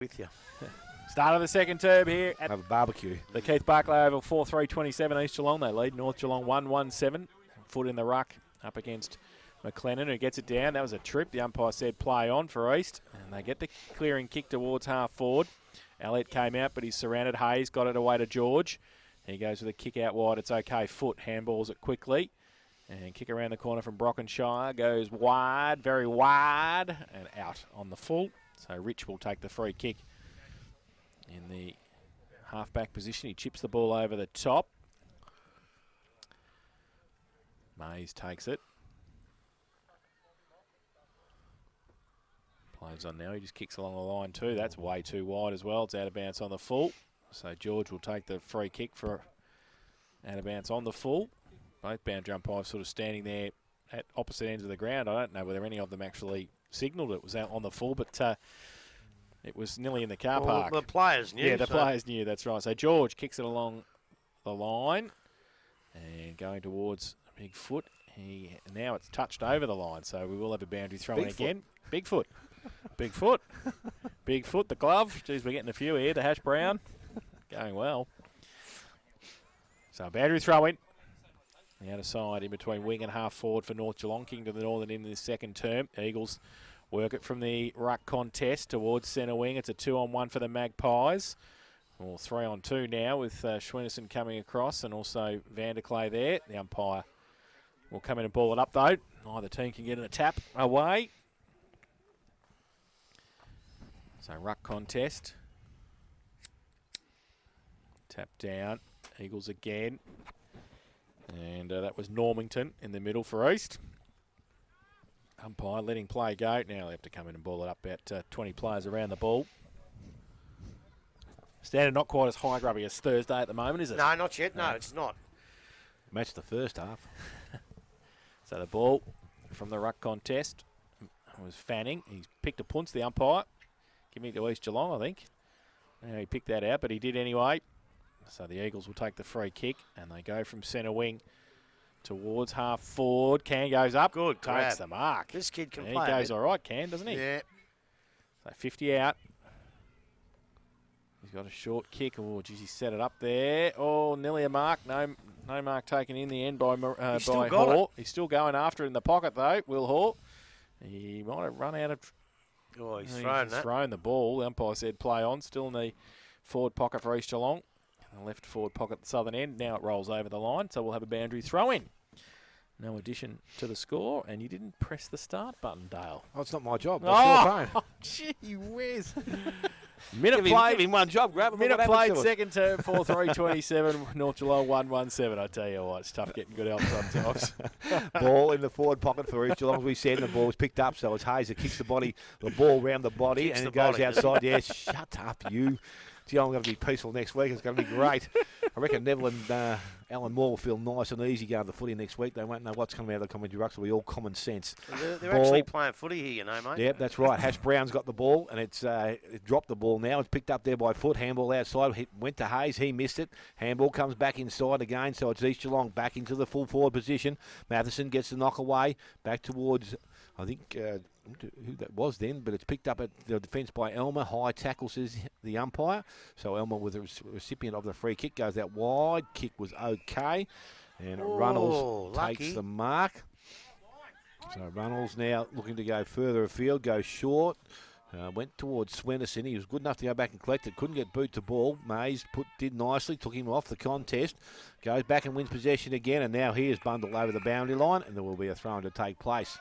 With you. Start of the second term here at Have a barbecue. the Keith Barclay Oval, 4-3-27 East Geelong. They lead North Geelong 1-1-7. Foot in the ruck up against McLennan, who gets it down. That was a trip. The umpire said play on for East. And they get the clearing kick towards half forward. Elliott came out, but he's surrounded. Hayes got it away to George. He goes with a kick out wide. It's okay. Foot handballs it quickly. And kick around the corner from Brockenshire. Goes wide, very wide, and out on the full. So Rich will take the free kick in the half-back position. He chips the ball over the top. Mays takes it. Plays on now. He just kicks along the line too. That's way too wide as well. It's out of bounds on the full. So George will take the free kick for out of bounds on the full. Both boundary umpires sort of standing there at opposite ends of the ground. I don't know whether any of them actually signalled it was out on the full, but it was nearly in the car park. The players knew. Yeah, the players knew, that's right. So George kicks it along the line and going towards Big Foot. Now it's touched over the line, so we will have a boundary throw in again. Big Foot. Big Foot. Big Foot, the glove. Geez, we're getting a few here. The hash brown. Going well. So boundary throw in. The outer side in between wing and half forward for North Geelong. King to the northern end in this second term. Eagles work it from the ruck contest towards centre wing. It's a 2-on-1 for the Magpies. Or 3-on-2 now with Schwinnerson coming across and also Vanderclay there. The umpire will come in and ball it up though. Neither team can get a tap away. So ruck contest. Tap down. Eagles again. And that was Normington in the middle for East. Umpire letting play go. Now they have to come in and ball it up. About 20 players around the ball. Standard not quite as high grubby as Thursday at the moment, is it? No, not yet. No, it's not. Match the first half. So the ball from the ruck contest was Fanning. He's picked a punch, the umpire. Give me to East Geelong, I think. Now he picked that out, but he did anyway. So the Eagles will take the free kick, and they go from centre wing towards half forward. Can goes up. Good grab. Takes the mark. This kid can He play. goes all right, Can, doesn't he? Yeah. So 50 out. He's got a short kick. Oh, geez, he set it up there. Oh, nearly a mark. No mark taken in the end by Hall. He's still going after it in the pocket, though, Will Hall. He might have run out of... Oh, he's thrown the ball. The umpire said play on. Still in the forward pocket for East Geelong. The left forward pocket at the southern end. Now it rolls over the line, so we'll have a boundary throw in. No addition to the score, and you didn't press the start button, Dale. Oh, it's not my job. That's your phone. Gee whiz. Give him one job, grab him. Minute played, second term, 4-3-27, North Geelong 1-1-7. I tell you what, it's tough getting good help sometimes. Ball in the forward pocket for East Geelong. As we said, the ball was picked up, so it's Hayes that kicks the ball round the body, Kicks and the it goes body. outside. Yeah, shut up, you. Gee, I'm going to be peaceful next week. It's going to be great. I reckon Neville and Alan Moore will feel nice and easy going to the footy next week. They won't know what's coming out of the comedy rucks. It'll be all common sense. They're actually playing footy here, you know, mate. Yep, that's right. Hash Brown's got the ball, and it dropped the ball now. It's picked up there by Foot. Handball outside. Went to Hayes. He missed it. Handball comes back inside again, so it's East Geelong back into the full forward position. Matheson gets the knock away. Back towards, I think, who that was then, but it's picked up at the defence by Elmer. High tackle, says the umpire. So Elmer, with the recipient of the free kick, goes out wide. Kick was okay. And Runnels takes the mark. So Runnels now looking to go further afield, goes short. Went towards Swennerson. He was good enough to go back and collect it. Couldn't get boot to ball. Mays did nicely, took him off the contest. Goes back and wins possession again, and now he is bundled over the boundary line, and there will be a throw-in to take place.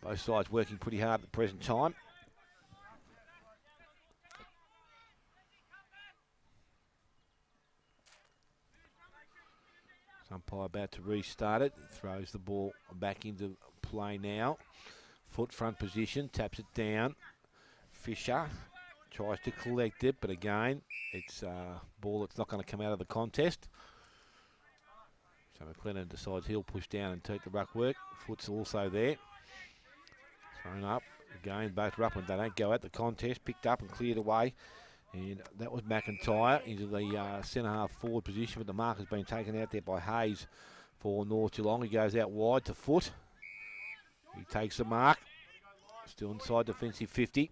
Both sides working pretty hard at the present time. Umpire about to restart it. Throws the ball back into play now. Foot front position, taps it down. Fisher tries to collect it, but again, it's a ball that's not going to come out of the contest. So McLennan decides he'll push down and take the ruck work. Foot's also there. Thrown up. Again, both are up and they don't go at the contest. Picked up and cleared away. And that was McIntyre into the centre-half forward position, but the mark has been taken out there by Hayes for North Geelong. He goes out wide to Foot. He takes the mark. Still inside defensive 50.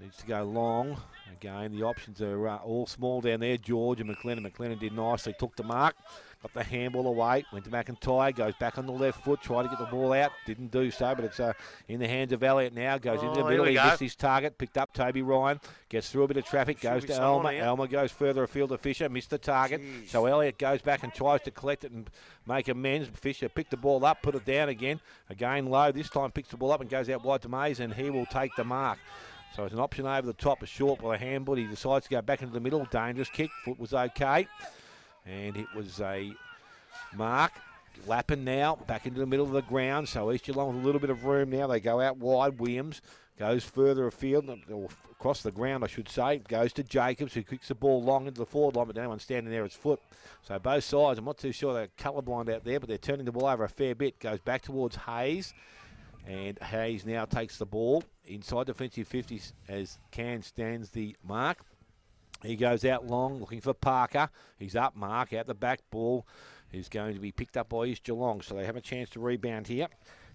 Needs to go long. Again, the options are all small down there. George and McLennan. McLennan did nicely. Took the mark. Got the handball away. Went to McIntyre. Goes back on the left foot. Tried to get the ball out. Didn't do so, but it's in the hands of Elliott now. Goes into the middle. He missed his target. Picked up Toby Ryan. Gets through a bit of traffic. Goes to Elmer. Elmer goes further afield to Fisher. Missed the target. Jeez. So Elliott goes back and tries to collect it and make amends. Fisher picked the ball up. Put it down again. Again low. This time picks the ball up and goes out wide to Mays, and he will take the mark. So it's an option over the top, a short with a handball. He decides to go back into the middle. Dangerous kick. Foot was okay. And it was a mark. Lappin now back into the middle of the ground. So East Geelong with a little bit of room now. They go out wide. Williams goes further afield, or across the ground, I should say. Goes to Jacobs, who kicks the ball long into the forward line, but no one's standing there at his foot. So both sides, I'm not too sure they're colourblind out there, but they're turning the ball over a fair bit. Goes back towards Hayes. And Hayes now takes the ball inside defensive 50 as Can stands the mark. He goes out long looking for Parker. He's up mark out the back. Ball is going to be picked up by East Geelong, so they have a chance to rebound here.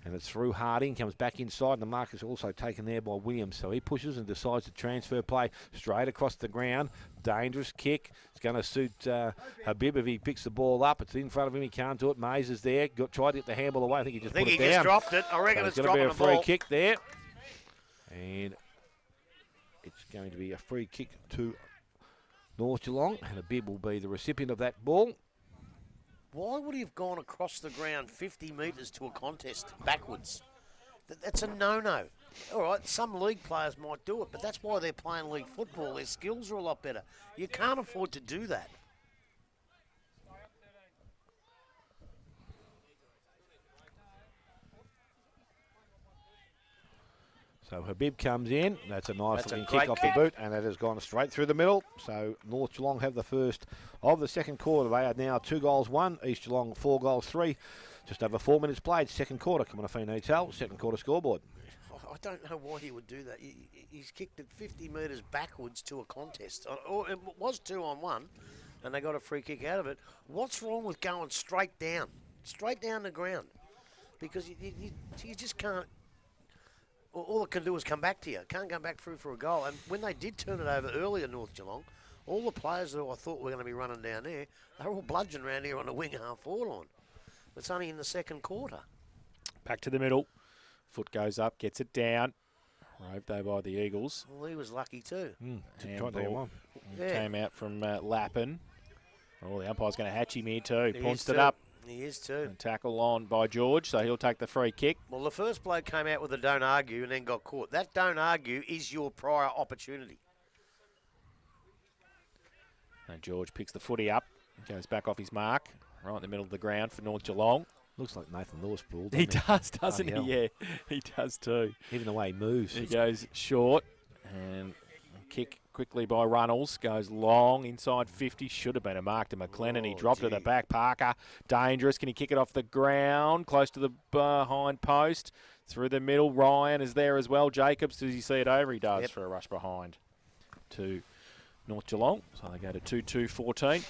And it's through Harding, comes back inside, and the mark is also taken there by Williams. So he pushes and decides to transfer play straight across the ground. Dangerous kick. It's going to suit Habib if he picks the ball up. It's in front of him. He can't do it. Mays is there. Tried to get the handball away. I think he just put it down. Just dropped it. I reckon so it's going to be a free ball. kick there. And it's going to be a free kick to North Geelong. And Habib will be the recipient of that ball. Why would he have gone across the ground 50 metres to a contest backwards? That's a no-no. All right, some league players might do it, but that's why they're playing league football. Their skills are a lot better. You can't afford to do that. So Habib comes in. That's a nice looking kick off the boot, and that has gone straight through the middle. So North Geelong have the first of the second quarter. They are now 2 goals 1. East Geelong 4 goals 3. Just over 4 minutes played. Second quarter. Come on, Afine Hotel. Second quarter scoreboard. I don't know why he would do that. He's kicked it 50 metres backwards to a contest. Or it was 2-on-1, and they got a free kick out of it. What's wrong with going straight down the ground? Because you just can't. All it can do is come back to you. Can't come back through for a goal. And when they did turn it over earlier, North Geelong, all the players that I thought were going to be running down there, they're all bludgeoned around here on the wing half-forward line. It's only in the second quarter. Back to the middle. Foot goes up, gets it down. Roved though by the Eagles. Well, he was lucky too. Came out from Lappin. Oh, the umpire's going to hatch him here too. Pounced it too. up. He is too. And tackle on by George, so he'll take the free kick. Well, the first bloke came out with a don't argue and then got caught. That don't argue is your prior opportunity. And George picks the footy up, goes back off his mark, right in the middle of the ground for North Geelong. Looks like Nathan Lewis pulled. He does, doesn't he? Yeah, he does too. Even the way he moves. He goes short and kick quickly by Runnels. Goes long inside 50. Should have been a mark to McLennan. He dropped to the back. Parker, dangerous. Can he kick it off the ground? Close to the behind post. Through the middle. Ryan is there as well. Jacobs, does he see it over? He does for a rush behind to North Geelong. So they go to 2-2-14.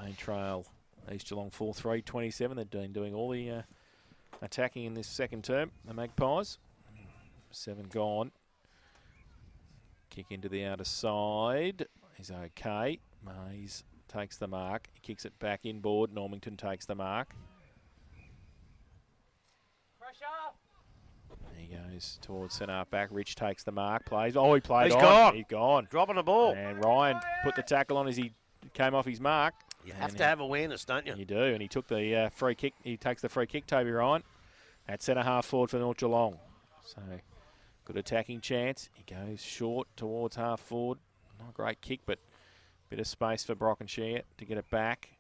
They trail East Geelong 4-3-27. They've been doing all the attacking in this second term, the Magpies. 7 gone. Kick into the outer side. He's okay. Mays takes the mark. He kicks it back inboard. Normington takes the mark. Pressure. He goes towards centre half back. Rich takes the mark. Plays. Oh, he played on. Gone. He's gone. Dropping the ball. And Ryan put the tackle on as he came off his mark. You have to have awareness, don't you? You do. And he took the free kick. He takes the free kick, Toby Ryan, at centre half forward for North Geelong. So good attacking chance. He goes short towards half forward. Not a great kick, but a bit of space for Brockenshire to get it back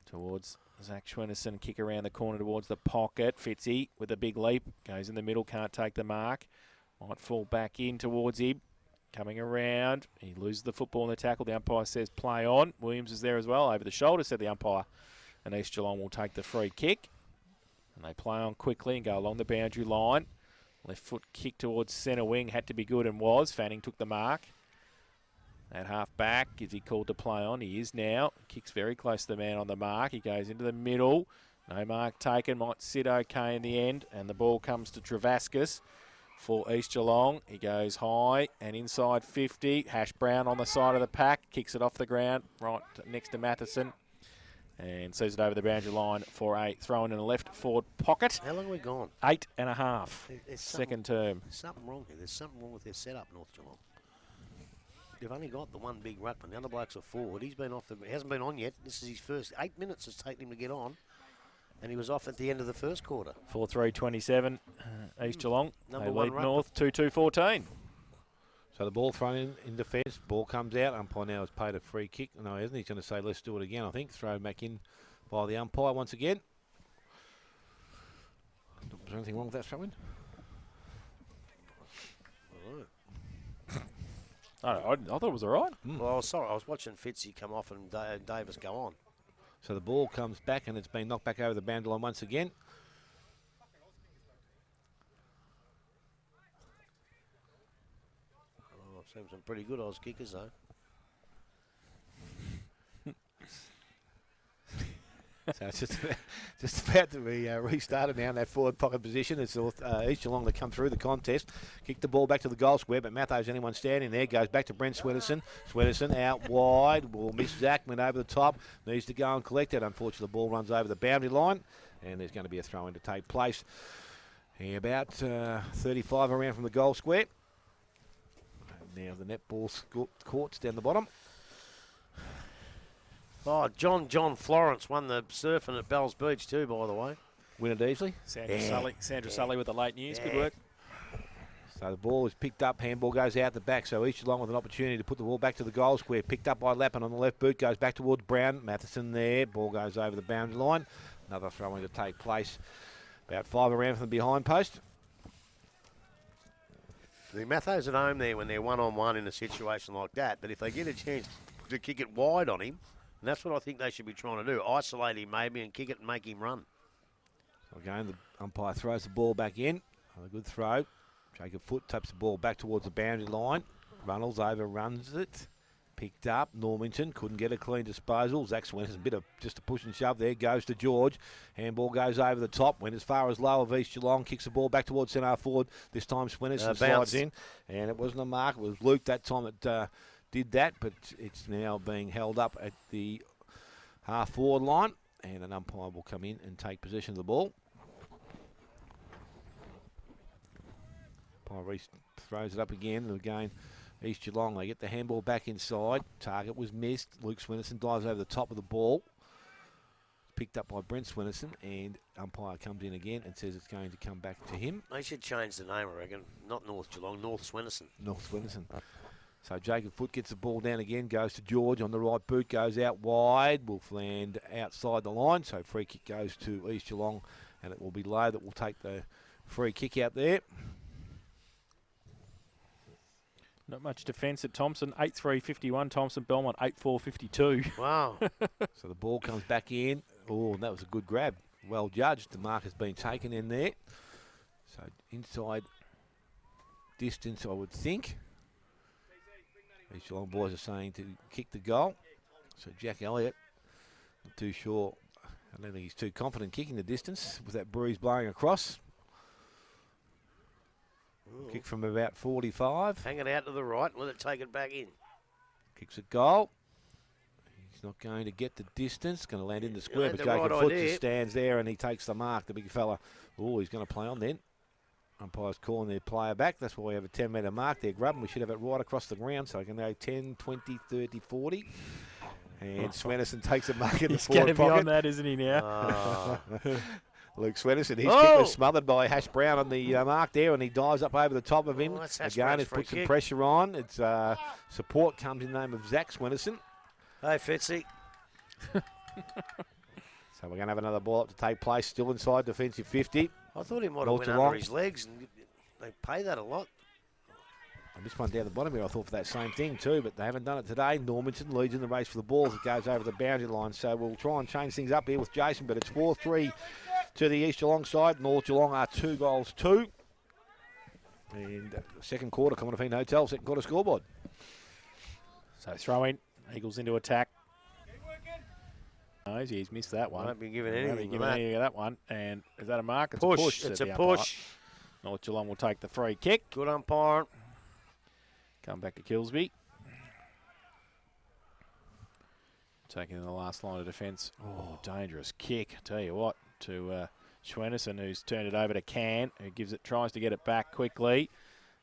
towards Zach Schwinnerson. Kick around the corner towards the pocket. Fitzy with a big leap. Goes in the middle, can't take the mark. Might fall back in towards him. Coming around. He loses the football in the tackle. The umpire says play on. Williams is there as well. Over the shoulder, said the umpire. And East Geelong will take the free kick. And they play on quickly and go along the boundary line. Left foot kick towards centre wing. Had to be good and was. Fanning took the mark. At half back, is he called to play on? He is now. Kicks very close to the man on the mark. He goes into the middle. No mark taken. Might sit okay in the end. And the ball comes to Travascus, for East Geelong. He goes high and inside 50. Hash Brown on the side of the pack. Kicks it off the ground right next to Matheson. And sees it over the boundary line for a throw-in in the left forward pocket. How long have we gone? 8.5. There's Second term. There's something wrong here. There's something wrong with their setup, North Geelong. They've only got the one big ruckman. The other bloke's a forward. He's been off. He hasn't been on yet. This is his first 8 minutes. It's taken him to get on, and he was off at the end of the first quarter. 4-3-27. East Geelong. Number They one lead ruckman. North 2-2-14. So the ball thrown in defence. Ball comes out. Umpire now has paid a free kick. No, he hasn't. He's going to say, let's do it again, I think. Throw back in by the umpire once again. Was there anything wrong with that throw in? I thought it was all right. Well, I was sorry. I was watching Fitzy come off and Davis go on. So the ball comes back and it's been knocked back over the boundary line once again. Oh, seems some pretty good Oz kickers, though. So it's just about to be restarted now in that forward pocket position. It's East Geelong to come through the contest. Kick the ball back to the goal square, but Matthew's anyone standing there. Goes back to Brent Swinnerson. Swinnerson out wide. Will miss Zach. Went over the top. Needs to go and collect it. Unfortunately, the ball runs over the boundary line, and there's going to be a throw-in to take place. About 35 around from the goal square. Now the netball courts down the bottom. Oh, John Florence won the surfing at Bells Beach too, by the way. Win it easily. Sandra Sully with the late news. Good work. So the ball is picked up, handball goes out the back, so East Geelong with an opportunity to put the ball back to the goal square. Picked up by Lappin on the left boot, goes back towards Brown. Matheson there, ball goes over the boundary line. Another throw-in to take place. About 5 around from the behind post. The Mathos at home there when they're one-on-one in a situation like that, but if they get a chance to kick it wide on him, and that's what I think they should be trying to do, isolate him maybe and kick it and make him run. So again, the umpire throws the ball back in. A good throw. Jacob Foot taps the ball back towards the boundary line. Runnels overruns it. Picked up. Normington couldn't get a clean disposal. Zach Swinton, a bit of just a push and shove there. Goes to George. Handball goes over the top. Went as far as low of East Geelong. Kicks the ball back towards centre forward. This time Swinton slides in. And it wasn't a mark. It was Luke that time that did that. But it's now being held up at the half forward line. And an umpire will come in and take possession of the ball. Umpire throws it up again. And again, East Geelong, they get the handball back inside. Target was missed. Luke Swinnerson dives over the top of the ball. Picked up by Brent Swinnerson, and umpire comes in again and says it's going to come back to him. They should change the name, I reckon. Not North Geelong, North Swinnerson. North Swinnerson. So Jacob Foot gets the ball down again, goes to George on the right boot, goes out wide. Wolf land outside the line, so free kick goes to East Geelong, and it will be Lowe that will take the free kick out there. Not much defence at Thompson. 8-3-51. Thompson. Belmont 8-4-52. Wow. So the ball comes back in. Oh, that was a good grab. Well judged. The mark has been taken in there. So inside distance, I would think. These Geelong boys are saying to kick the goal. So Jack Elliott, not too sure. I don't think he's too confident kicking the distance with that breeze blowing across. Ooh. Kick from about 45. Hang it out to the right and let it take it back in. Kicks a goal. He's not going to get the distance. Going to land in the square, but Jacob Foot just stands there and he takes the mark, the big fella. Oh, he's going to play on then. Umpire's calling their player back. That's why we have a 10-metre mark there, Grubb. We should have it right across the ground so I can go 10, 20, 30, 40. And Swinnerson takes a mark in the forward pocket. He's going to be on that, isn't he, now? Luke Swinnerson, his kick was smothered by Hash Brown on the mark there, and he dives up over the top of him. Again, it puts some pressure on. It's support comes in the name of Zach Swinnerson. Hey, Fitzy. So we're going to have another ball up to take place, still inside defensive 50. I thought he might have went under his legs, and they pay that a lot. I missed one down the bottom here. I thought for that same thing too, but they haven't done it today. Normanton leads in the race for the ball as it goes over the boundary line. So we'll try and change things up here with Jason, but it's 4-3 to the East Geelong side. North Geelong are 2-2. And second quarter, Commonwealth Hotel, second quarter scoreboard. So throw in, Eagles into attack. No, he's missed that one. Won't be giving anything to that one. And is that a mark? It's push. a push. It's a push. North Geelong will take the free kick. Good umpire. Come back to Kilsby. Taking the last line of defence. Oh, dangerous kick. Tell you what, to Schwennerson, who's turned it over to Can, who tries to get it back quickly.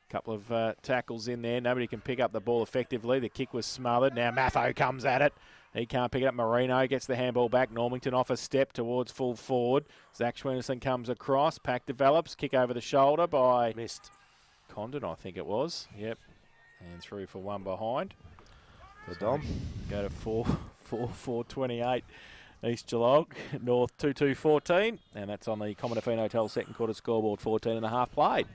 Couple of tackles in there. Nobody can pick up the ball effectively. The kick was smothered. Now Matho comes at it. He can't pick it up. Marino gets the handball back. Normington off a step towards full forward. Zach Schwennerson comes across. Pack develops. Kick over the shoulder by Missed. Condon, I think it was. Yep. And through for one behind. For Dom. Go to 4-4-28. East Geelong, North 2-2-14. And that's on the Commodore Hotel second quarter scoreboard, 14 and a half played.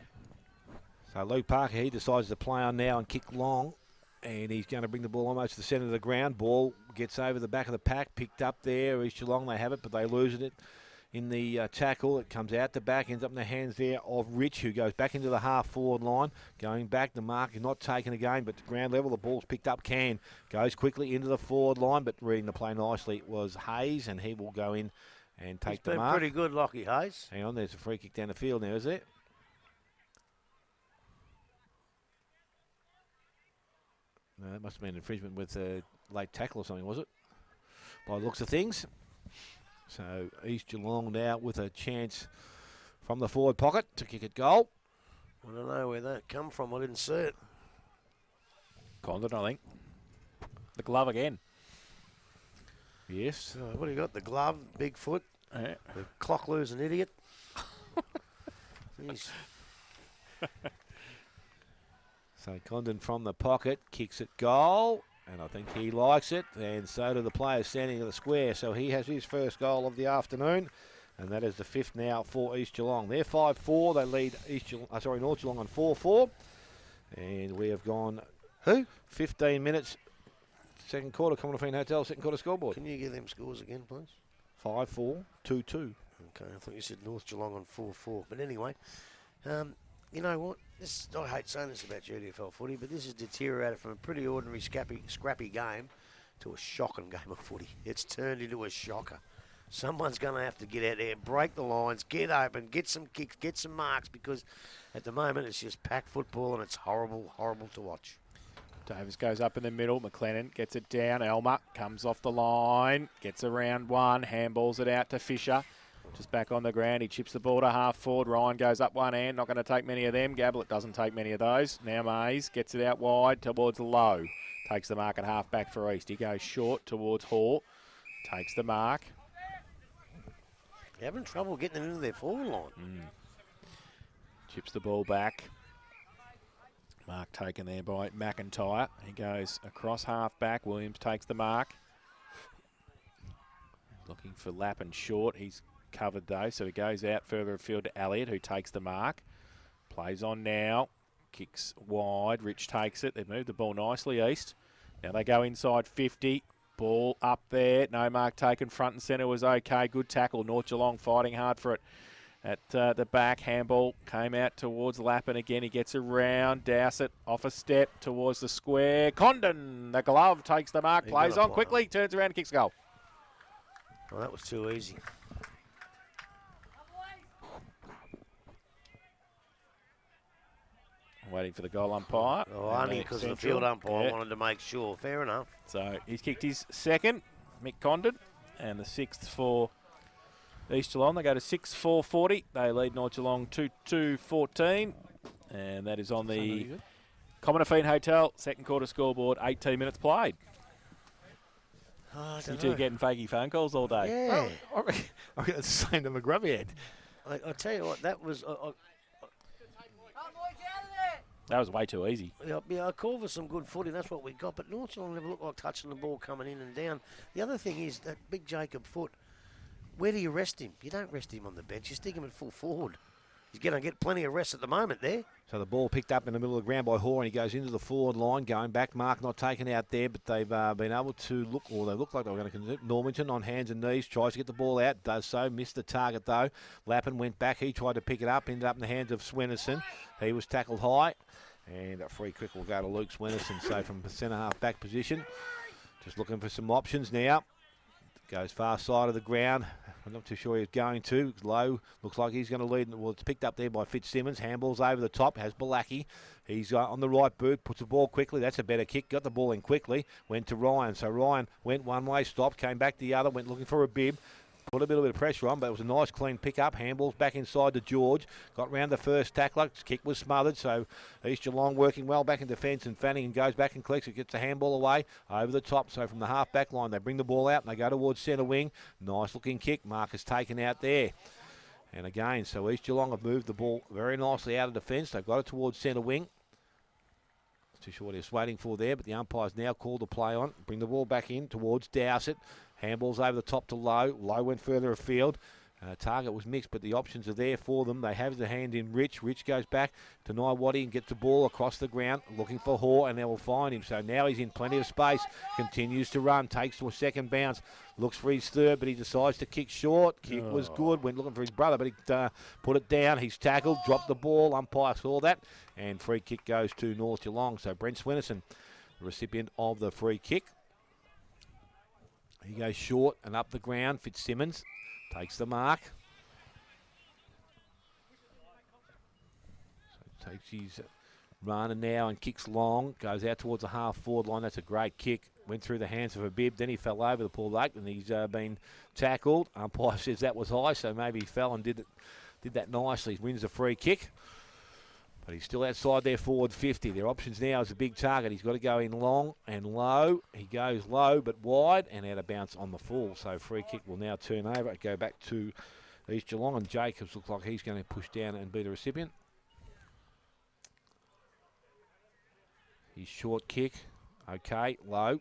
So Luke Parker, he decides to play on now and kick long. And he's going to bring the ball almost to the centre of the ground. Ball gets over the back of the pack, picked up there. East Geelong, they have it, but they lose it in the tackle. It comes out the back, ends up in the hands there of Rich, who goes back into the half-forward line. Going back, the mark is not taken again, but to ground level, the ball's picked up. Can goes quickly into the forward line, but reading the play nicely was Hayes, and he will go in and take the mark. He's been pretty good, Lockie Hayes. Hang on, there's a free kick down the field now, is there? No, that must have been infringement with a late tackle or something, was it? By the looks of things. So East Geelong now with a chance from the forward pocket to kick it goal. I don't know where that come from. I didn't see it. Condon, I think. The glove again. Yes. What do you got? The glove, Bigfoot, Yeah. the clock losing idiot. Jeez. So Condon from the pocket kicks it goal. And I think he likes it, and so do the players standing in the square. So he has his first goal of the afternoon, and that is the fifth now for East Geelong. They're 5-4. They lead North Geelong on 4-4. And we have gone 15 minutes. Second quarter, Commodore Hotel, second quarter scoreboard. Can you give them scores again, please? 5-4, 2-2. Okay, I thought you said North Geelong on 4-4. But anyway, you know what? I hate saying this about Gdfl footy, but this has deteriorated from a pretty ordinary, scrappy game to a shocking game of footy. It's turned into a shocker. Someone's going to have to get out there, break the lines, get open, get some kicks, get some marks, because at the moment it's just packed football and it's horrible, horrible to watch. Davis goes up in the middle. McLennan gets it down. Elmer comes off the line, gets around one, handballs it out to Fisher. Just back on the ground. He chips the ball to half forward. Ryan goes up one hand. Not going to take many of them. Gablett doesn't take many of those. Now Mays gets it out wide towards Lowe. Takes the mark at half back for East. He goes short towards Hall. Takes the mark. They're having trouble getting it into their forward line. Chips the ball back. Mark taken there by McIntyre. He goes across half back. Williams takes the mark. Looking for lap and short. He's covered though, so he goes out further afield to Elliott, who takes the mark. Plays on now. Kicks wide. Rich takes it. They've moved the ball nicely, East. Now they go inside 50. Ball up there. No mark taken. Front and centre was okay. Good tackle. North Geelong fighting hard for it. At the back, handball came out towards Lappin again. He gets around. Dowsett off a step towards the square. Condon, the glove, takes the mark. Plays on quickly. Turns around and kicks a goal. Well, that was too easy. Waiting for the goal umpire. Oh, only because the field umpire wanted to make sure. Fair enough. So he's kicked his second, Mick Condon, and the sixth for East Geelong. They go to 6-4-40. They lead North Geelong 2-2-14. And that is on the Commodore Hotel second quarter scoreboard, 18 minutes played. Oh, You two getting fakey phone calls all day. Yeah. I reckon it's the same to McGrubby had. I tell you what, that was... That was way too easy. Yeah, I call for some good footy. That's what we got. But North Geelong never looked like touching the ball coming in and down. The other thing is that big Jacob Foot, where do you rest him? You don't rest him on the bench. You stick him at full forward. He's going to get plenty of rest at the moment there. So the ball picked up in the middle of the ground by Hoare, and he goes into the forward line, going back. Mark not taken out there, but they've been able to look, or they look like they were going to convert. Normington on hands and knees, tries to get the ball out, does so, missed the target though. Lappin went back, he tried to pick it up, ended up in the hands of Swennerson. He was tackled high, and a free kick will go to Luke Swennerson. So from the centre half back position, just looking for some options now. Goes far side of the ground. I'm not too sure he's going to. Low. Looks like he's going to lead. Well, it's picked up there by Fitzsimmons. Handball's over the top. Has Balaki. He's on the right boot. Puts the ball quickly. That's a better kick. Got the ball in quickly. Went to Ryan. So Ryan went one way, stopped, came back the other, went looking for a bib. Put a little bit of pressure on, but it was a nice clean pick-up. Handball's back inside to George. Got round the first tackler. His kick was smothered, so East Geelong working well back in defence, and Fanning goes back and collects it, gets the handball away over the top. So from the half-back line, they bring the ball out, and they go towards centre wing. Nice-looking kick. Marcus taken out there. And again, so East Geelong have moved the ball very nicely out of defence. They've got it towards centre wing. Not too sure what he's waiting for there, but the umpire's now called the play on. Bring the ball back in towards Dowsett. Handball's over the top to Lowe. Lowe went further afield. Target was mixed, but the options are there for them. They have the hand in Rich. Rich goes back to Naiwadi and gets the ball across the ground, looking for Hoare, and they will find him. So now he's in plenty of space. Continues to run, takes to a second bounce, looks for his third, but he decides to kick short. Kick was good. Went looking for his brother, but he put it down. He's tackled, dropped the ball. Umpire saw that, and free kick goes to North Geelong. So Brent Swinnison, the recipient of the free kick. He goes short and up the ground. Fitzsimmons takes the mark. So takes his runner now and kicks long. Goes out towards the half-forward line. That's a great kick. Went through the hands of a bib. Then he fell over the Paul Lake, and he's been tackled. Umpire says that was high, so maybe he fell and did that nicely. He wins the free kick. But he's still outside their forward 50. Their options now is a big target. He's got to go in long and low. He goes low but wide and out of bounds on the full. So free kick will now turn over. Go back to East Geelong, and Jacobs looks like he's going to push down and be the recipient. His short kick. Okay, low.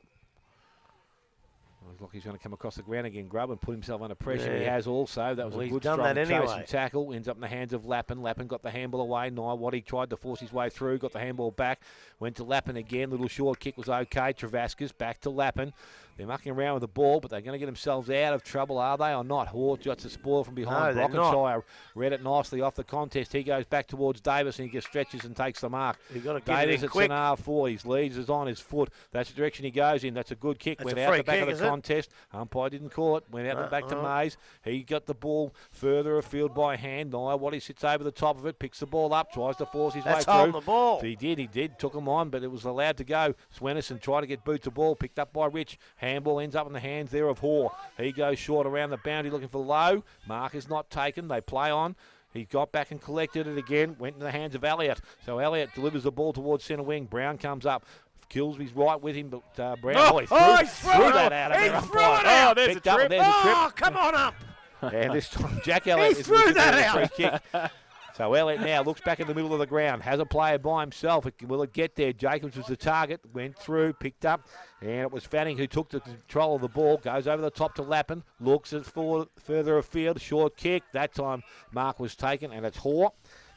Looks like he's going to come across the ground again, Grubb, and put himself under pressure. Yeah. He has also. That was Well, a he's good, done strong that chase anyway. and tackle. Ends up in the hands of Lappin. Lappin got the handball away. Naiwadi tried to force his way through. Got the handball back. Went to Lappin again. Little short kick was okay. Travascus back to Lappin. They're mucking around with the ball, but they're going to get themselves out of trouble, are they, or not? Hort got the spoil from behind. No, they're not. Brockenshire read it nicely off the contest. He goes back towards Davis, and he just stretches and takes the mark. You've got to get Davis it in at quick. centre four. His leads is on his foot. That's the direction he goes in. That's a good kick. That's Went a out free the back kick, of is the it? contest. Umpire didn't call it. Went out the back to Mays. He got the ball further afield by hand. Naiwadi sits over the top of it, picks the ball up, tries to force his That's way holding through. the ball. He did. Took him on, but it was allowed to go. Swenison tried to get boot to ball, picked up by Rich. Handball ends up in the hands there of Hoare. He goes short around the boundary looking for Low. Mark is not taken. They play on. He got back and collected it again. Went in the hands of Elliott. So Elliott delivers the ball towards centre wing. Brown comes up. Kilsby's right with him, but Brown he threw that out of He there. threw it out. there's a Picked up, trip. and there's a trip. Oh, come on up. And this time Jack Elliott He is threw looking that for the out. free kick. So Elliott now looks back in the middle of the ground, has a player by himself. Will it get there? Jacobs was the target, went through, picked up, and it was Fanning who took the control of the ball, goes over the top to Lappin, looks at further afield, short kick. That time mark was taken, and it's Hoare,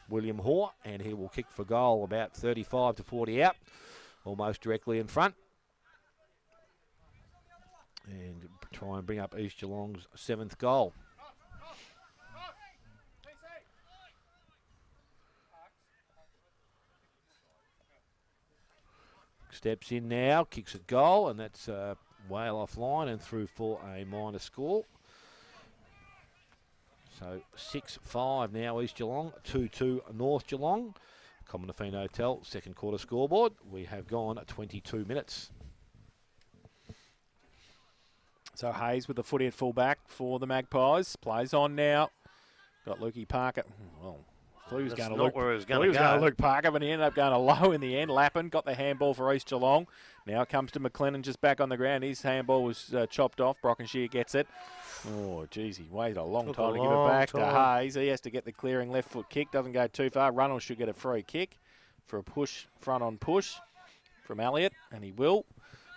William Hoare, and he will kick for goal about 35 to 40 out, almost directly in front. And try and bring up East Geelong's 7th goal. Steps in now, kicks a goal, and that's well offline and through for a minor score. So 6-5 now East Geelong, 2-2 North Geelong. Commonafine Hotel, second quarter scoreboard. We have gone 22 minutes. So Hayes with the footy at full back for the Magpies. Plays on now. Got Lukey Parker. Well, thought he was That's going to not Luke. where he was Thought going he to was going to go. Luke Parker, but he ended up going to Low in the end. Lappin got the handball for East Geelong. Now it comes to McLennan just back on the ground. His handball was chopped off. Brockenshire gets it. Oh, geez, he waited a long Took time a to give it long back to time. Hayes. He has to get the clearing left foot kick. Doesn't go too far. Runnels should get a free kick for a push, front on push from Elliott, and he will.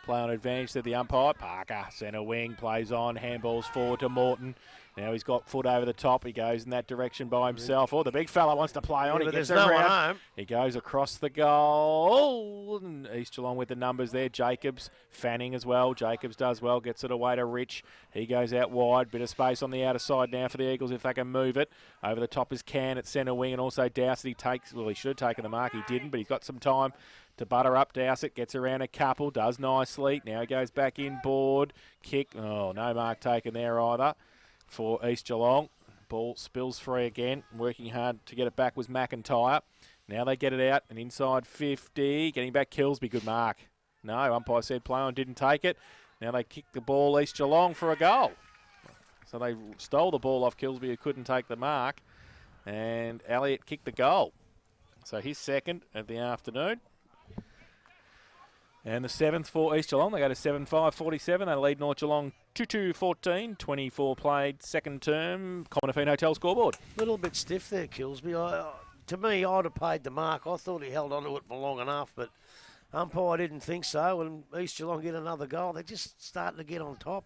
Play on advantage to the umpire. Parker, centre wing, plays on. Handballs forward to Morton. Now he's got foot over the top. He goes in that direction by himself. Oh, the big fella wants to play on. Yeah, He but gets there's no one around. home. He goes across the goal. And East Geelong with the numbers there. Jacobs, Fanning as well. Jacobs does well. Gets it away to Rich. He goes out wide. Bit of space on the outer side now for the Eagles if they can move it. Over the top is Can at centre wing. And also Dowsett. He should have taken the mark. He didn't, but he's got some time to butter up Dowsett. Gets around a couple. Does nicely. Now he goes back in board. Kick. Oh, no mark taken there either for East Geelong. Ball spills free again. Working hard to get it back was McIntyre. Now they get it out and inside 50. Getting back Kilsby. Good mark. No, umpire said play on, didn't take it. Now they kick the ball East Geelong for a goal. So they stole the ball off Kilsby, who couldn't take the mark. And Elliott kicked the goal. So his second of the afternoon. And the seventh for East Geelong. They go to 7-5-47. They lead North Geelong 2-2-14. 24 played, second term. Common Hotel scoreboard. A little bit stiff there, Kilsby. To me, I'd have paid the mark. I thought he held on to it for long enough, but umpire didn't think so. And East Geelong get another goal. They're just starting to get on top.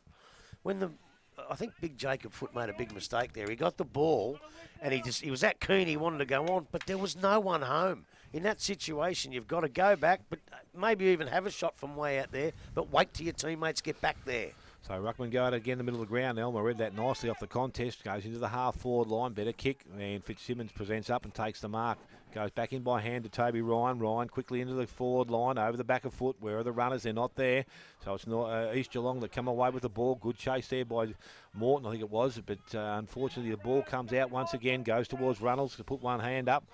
I think Big Jacob Foote made a big mistake there. He got the ball, and he was that keen he wanted to go on, but there was no one home. In that situation, you've got to go back, but maybe even have a shot from way out there, but wait till your teammates get back there. So Ruckman go out again in the middle of the ground. Elmer read that nicely off the contest. Goes into the half-forward line. Better kick. And Fitzsimmons presents up and takes the mark. Goes back in by hand to Toby Ryan. Ryan quickly into the forward line. Over the back of Foot. Where are the runners? They're not there. So it's not East Geelong that come away with the ball. Good chase there by Morton, I think it was. But unfortunately, the ball comes out once again. Goes towards Runnels to put one hand up.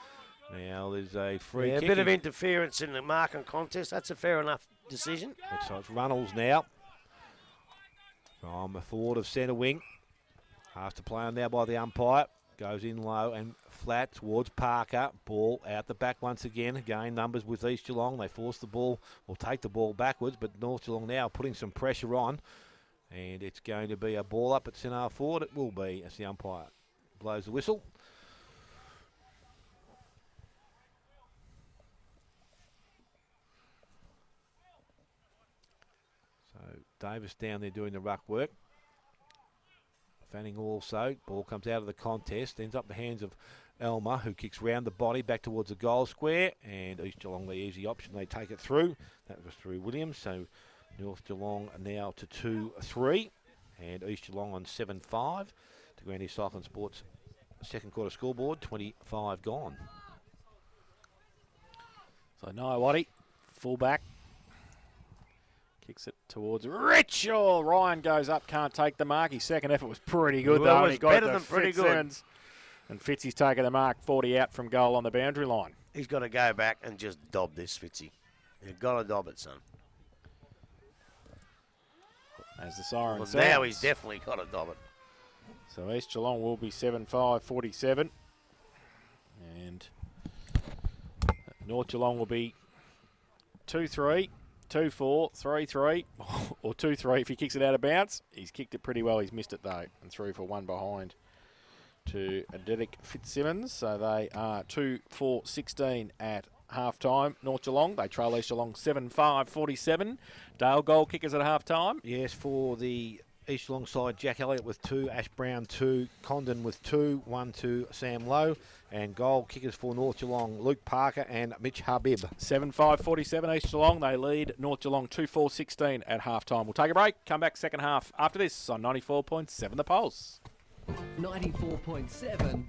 Now there's a free kick. A bit of interference in the mark and contest. That's a fair enough decision. So it's Runnels now. From the forward of centre wing. Asked to play on now by the umpire. Goes in low and flat towards Parker. Ball out the back once again. Again, numbers with East Geelong. They force the ball, or take the ball backwards, but North Geelong now putting some pressure on. And it's going to be a ball up at centre forward. It will be as the umpire blows the whistle. Davis down there doing the ruck work. Fanning also. Ball comes out of the contest. Ends up the hands of Elmer, who kicks round the body back towards the goal square. And East Geelong, the easy option. They take it through. That was through Williams. So North Geelong now to 2-3. And East Geelong on 7-5. To Granny Cycling Sports second quarter scoreboard. 25 gone. So Niawati, fullback. Kicks it towards Richard. Ryan goes up, can't take the mark. His second effort was pretty good, though. It was better than pretty good. And Fitzy's taken the mark, 40 out from goal on the boundary line. He's got to go back and just dob this, Fitzy. You've got to dob it, son. As the siren sounds. Now he's definitely got to dob it. So East Geelong will be 7-5-47. And North Geelong will be 2-3. 2-4, 3-3, or 2-3 if he kicks it out of bounds. He's kicked it pretty well. He's missed it, though, and threw for one behind to Derek Fitzsimmons. So they are 2-4-16 at half-time. North Geelong, they trail East Geelong 7-5-47. Dale goal kickers at half-time. Yes, for the East Geelong side, Jack Elliott with 2, Ash Brown 2, Condon with 2, 1 to Sam Lowe, and goal kickers for North Geelong, Luke Parker and Mitch Habib. 7-5-47 East Geelong. They lead North Geelong 2-4-16 at half-time. We'll take a break, come back second half after this on 94.7 The Pulse. 94.7